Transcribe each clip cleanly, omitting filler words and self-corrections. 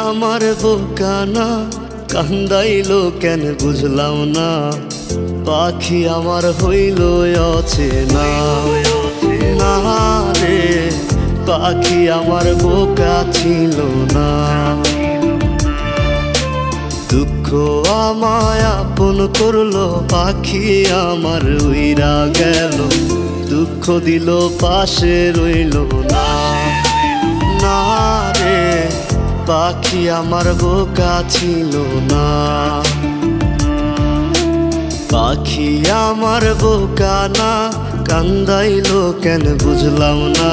আমার বোকা না, কান্দাইলো কেন বুঝলাম না। পাখি আমার হইল অচেনা, না রে পাখি আমার বোকা ছিল না। দুঃখ আমায় আপন করলো, পাখি আমার উইরা গেল। দুঃখ দিল পাশে রইল না, না রে পাখি আমার বোকা ছিল না। পাখি আমার বোকা না, কান্দাইলো কেন বুঝলাম না।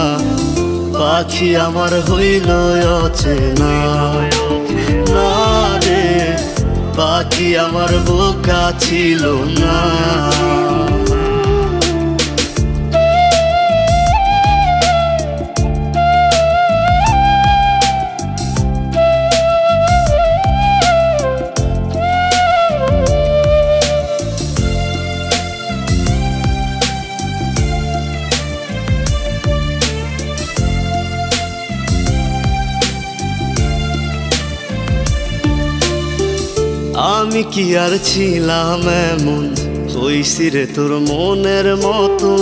পাখি আমার হইল অচেনা, না রে পাখি আমার বোকা ছিল না। আমি কি আর ছিলাম এমন, হইছি রে তোর মনের মতন।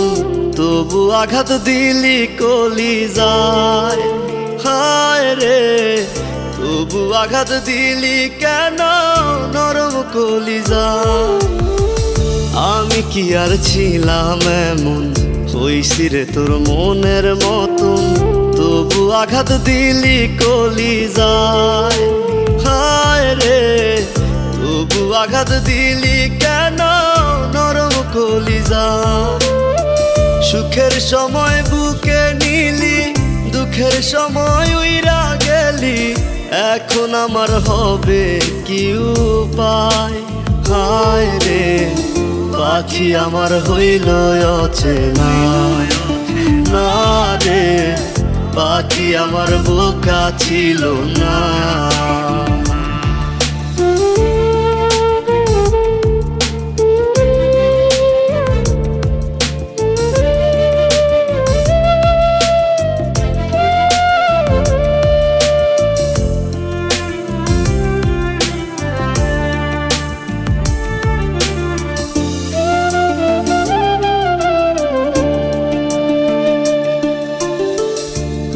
তবু আঘাত দিলি কলিজায়, হায় রে তবু আঘাত দিলি কেন নরম কলিজায়। আমি কি আর ছিলাম এমন, হইছি রে তোর মনের মতন। তবু আঘাত দিলি কলিজায়, হায় রে তবু আঘাত দিলি কেন নরম কলিজায়। সুখের সময় বুকে নিলি, দুঃখের সময় উইরা গেলি। এখন আমার হবে কি উপায়, হায় রে পাখি আমার হইল অচেনা, না রে পাখি আমার বোকা ছিল না।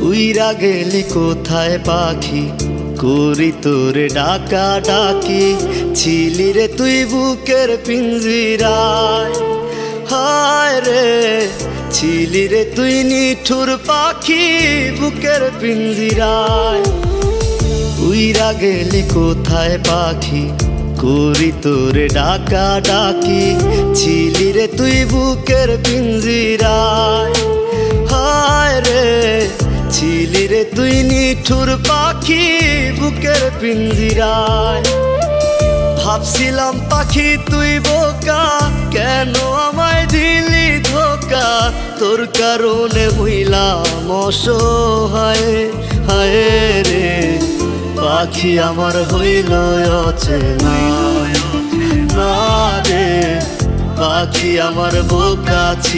উইরা গেলি কোথায় পাখি, করি তোরে ডাকা ডাকি। ছিলি রে তুই বুকের পিঞ্জিরায়, হায় রে ছিলি রে তুই নিঠুর পাখি বুকের পিঞ্জিরায়। উইরা গেলি কোথায় পাখি, করি তোরে ডাকা ডাকি। ছিলি রে তুই বুকের পিঞ্জিরায়, হায় রে ছিলি রে তুই নিঠুর পাখি বুকের পিঞ্জিরায়। ভাবছিলাম পাখি তুই বোকা, কেন আমায় দিলি ধোকা। তোর কারণে হইলাম অসহায়, হায় রে পাখি আমার হইল অচেনা, না রে পাখি আমার বোকা ছিল।